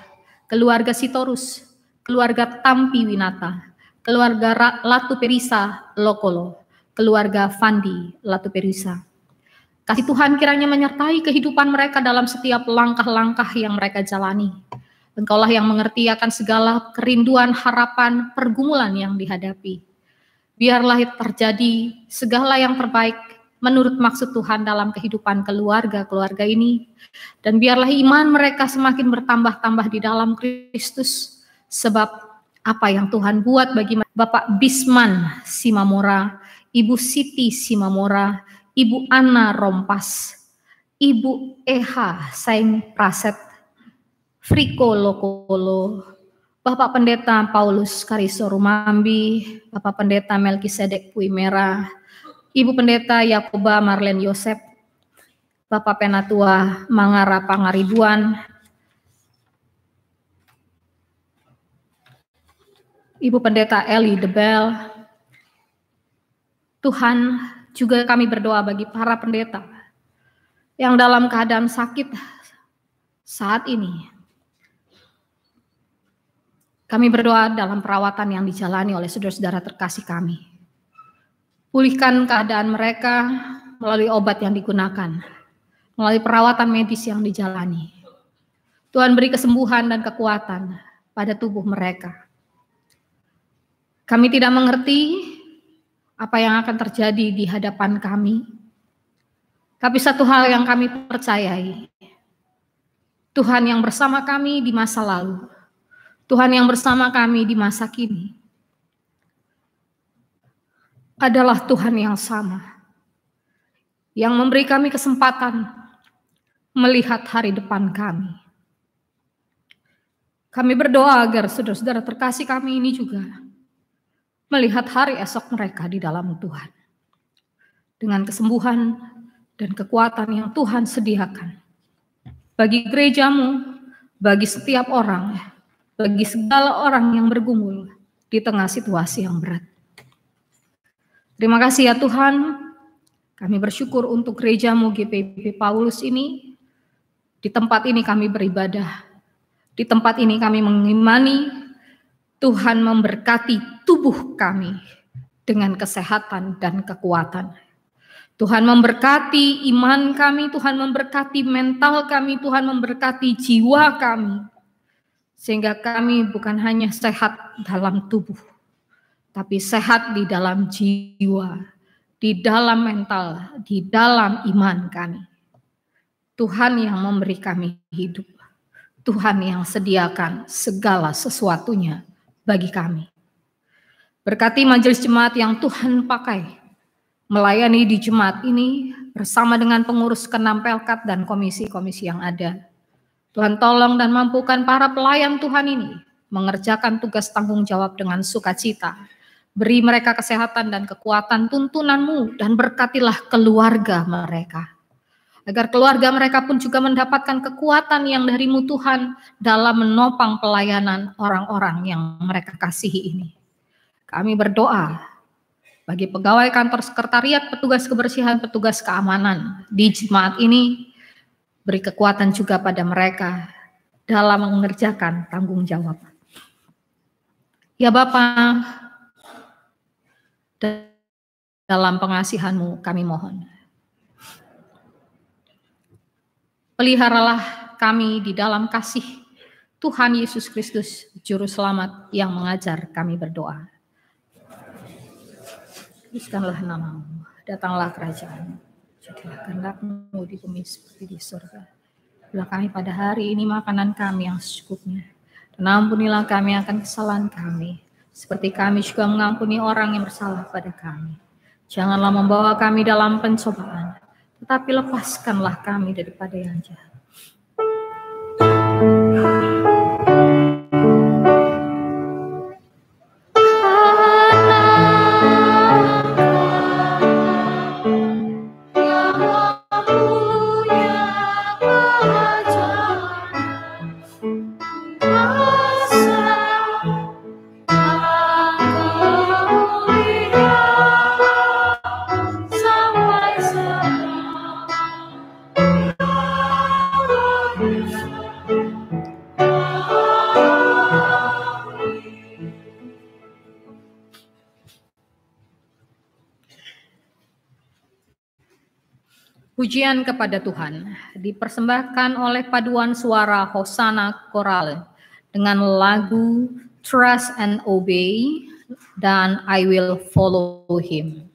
keluarga Sitorus, keluarga Tampi Winata, keluarga Latu Perisa Lokolo, keluarga Fandi Latu Perisa. Kasih Tuhan kiranya menyertai kehidupan mereka dalam setiap langkah-langkah yang mereka jalani. Engkaulah yang mengerti akan segala kerinduan, harapan, pergumulan yang dihadapi. Biarlah terjadi segala yang terbaik menurut maksud Tuhan dalam kehidupan keluarga-keluarga ini. Dan biarlah iman mereka semakin bertambah-tambah di dalam Kristus. Sebab apa yang Tuhan buat bagi Bapak Bisman Simamora, Ibu Siti Simamora, Ibu Ana Rompas, Ibu Eha Saing Praset, Friko Lokolo, Bapak Pendeta Paulus Kariso Rumambi, Bapak Pendeta Melkisedek Puimera, Ibu Pendeta Yakoba Marlen Yosep, Bapak Penatua Mangara Pangaribuan, Ibu Pendeta Eli Debel. Tuhan, juga kami berdoa bagi para pendeta yang dalam keadaan sakit saat ini. Kami berdoa dalam perawatan yang dijalani oleh saudara-saudara terkasih kami. Pulihkan keadaan mereka melalui obat yang digunakan, melalui perawatan medis yang dijalani. Tuhan beri kesembuhan dan kekuatan pada tubuh mereka. Kami tidak mengerti apa yang akan terjadi di hadapan kami. Tapi satu hal yang kami percayai, Tuhan yang bersama kami di masa lalu, Tuhan yang bersama kami di masa kini, adalah Tuhan yang sama, yang memberi kami kesempatan melihat hari depan kami. Kami berdoa agar saudara-saudara terkasih kami ini juga melihat hari esok mereka di dalam Tuhan, dengan kesembuhan dan kekuatan yang Tuhan sediakan bagi gerejamu, bagi setiap orang, bagi segala orang yang bergumul di tengah situasi yang berat. Terima kasih ya Tuhan, kami bersyukur untuk gerejamu GPIB Paulus ini. Di tempat ini kami beribadah, di tempat ini kami mengimani Tuhan memberkati tubuh kami dengan kesehatan dan kekuatan. Tuhan memberkati iman kami, Tuhan memberkati mental kami, Tuhan memberkati jiwa kami. Sehingga kami bukan hanya sehat dalam tubuh, tapi sehat di dalam jiwa, di dalam mental, di dalam iman kami. Tuhan yang memberi kami hidup, Tuhan yang sediakan segala sesuatunya bagi kami. Berkati majelis jemaat yang Tuhan pakai melayani di jemaat ini bersama dengan pengurus Kenam Pelkat dan komisi-komisi yang ada. Tuhan tolong dan mampukan para pelayan Tuhan ini mengerjakan tugas tanggung jawab dengan sukacita. Beri mereka kesehatan dan kekuatan tuntunan-Mu dan berkatilah keluarga mereka. Agar keluarga mereka pun juga mendapatkan kekuatan yang dari-Mu Tuhan dalam menopang pelayanan orang-orang yang mereka kasihi ini. Kami berdoa bagi pegawai kantor sekretariat, petugas kebersihan, petugas keamanan di jemaat ini, beri kekuatan juga pada mereka dalam mengerjakan tanggung jawab. Ya Bapa, dalam pengasihan-Mu kami mohon, peliharalah kami di dalam kasih Tuhan Yesus Kristus, Juru Selamat yang mengajar kami berdoa. Kuduskanlah nama-Mu, datanglah kerajaan-Mu, jadilah kehendak-Mu di bumi seperti di surga. Berilah kami pada hari ini makanan kami yang secukupnya, dan ampunilah kami akan kesalahan kami, seperti kami juga mengampuni orang yang bersalah pada kami. Janganlah membawa kami dalam pencobaan, tetapi lepaskanlah kami daripada yang jahat. Pujian kepada Tuhan dipersembahkan oleh paduan suara Hosana Koral dengan lagu Trust and Obey dan I Will Follow Him.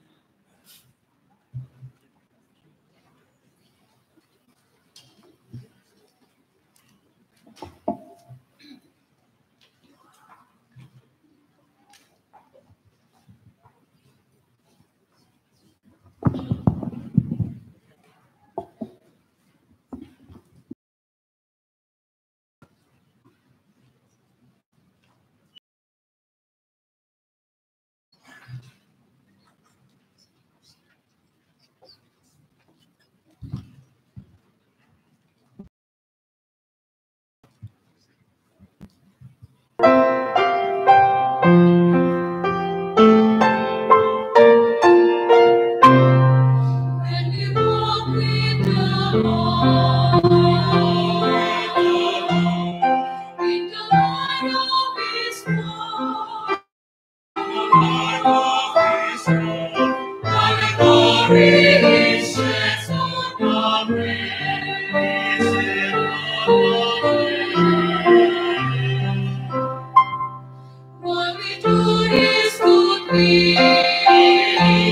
What we do is good.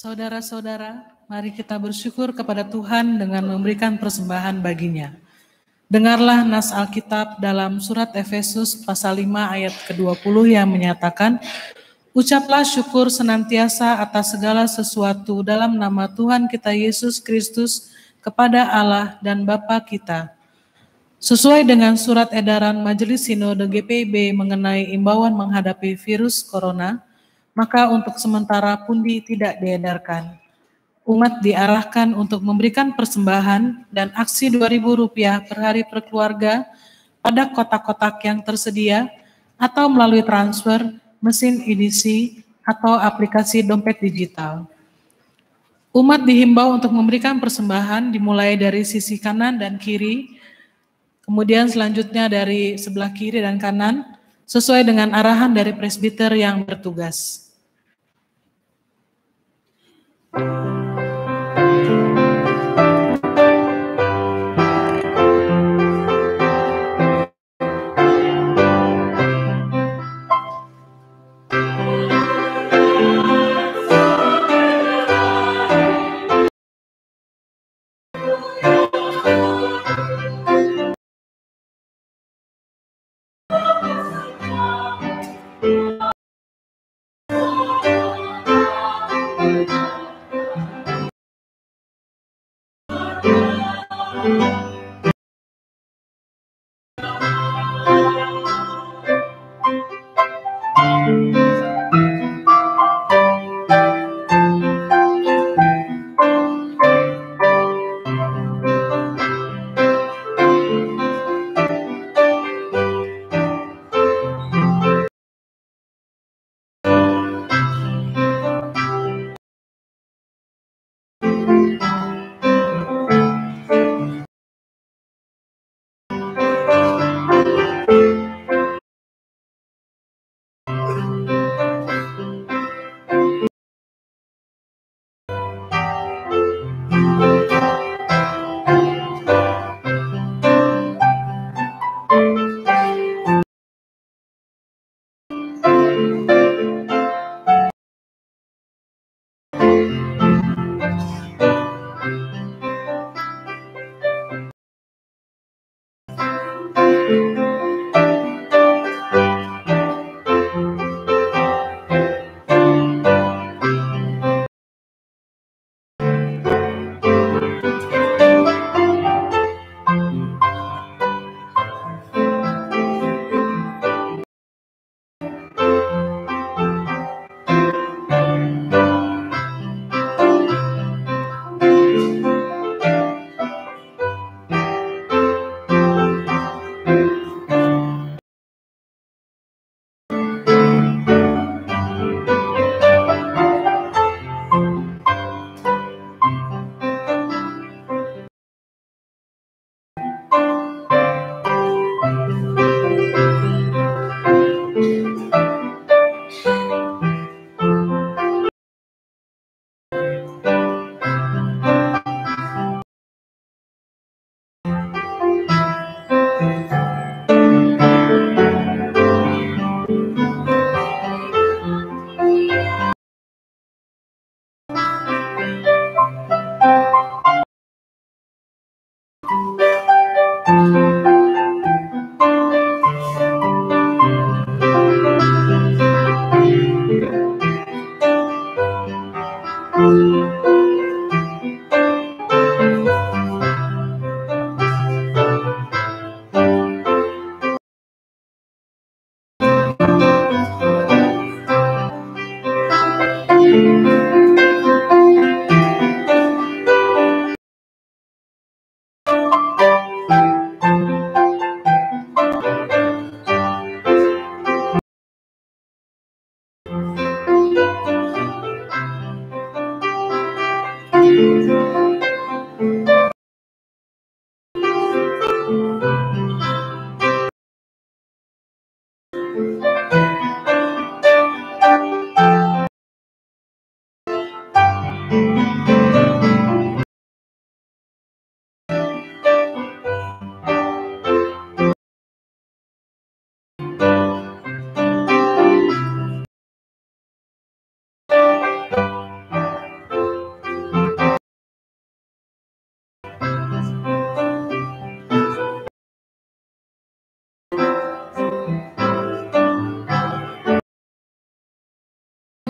Saudara-saudara, mari kita bersyukur kepada Tuhan dengan memberikan persembahan baginya. Dengarlah nas Alkitab dalam surat Efesus pasal 5 ayat ke-20 yang menyatakan, ucaplah syukur senantiasa atas segala sesuatu dalam nama Tuhan kita Yesus Kristus kepada Allah dan Bapa kita. Sesuai dengan surat edaran Majelis Sinode GPIB mengenai imbauan menghadapi virus corona, maka untuk sementara pundi tidak diedarkan. Umat diarahkan untuk memberikan persembahan dan aksi Rp2.000 per hari per keluarga pada kotak-kotak yang tersedia atau melalui transfer, mesin edisi, atau aplikasi dompet digital. Umat dihimbau untuk memberikan persembahan dimulai dari sisi kanan dan kiri, kemudian selanjutnya dari sebelah kiri dan kanan, sesuai dengan arahan dari presbiter yang bertugas.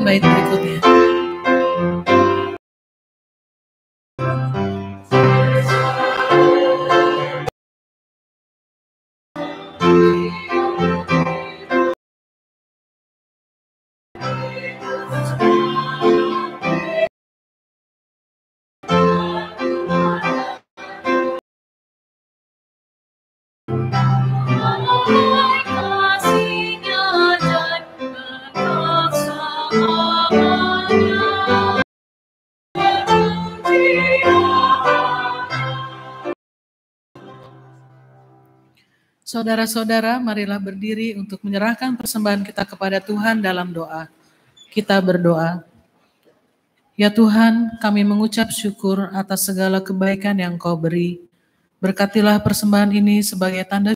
Bait berikutnya. Saudara-saudara, marilah berdiri untuk menyerahkan persembahan kita kepada Tuhan dalam doa. Kita berdoa. Ya Tuhan, kami mengucap syukur atas segala kebaikan yang Kau beri. Berkatilah persembahan ini sebagai tanda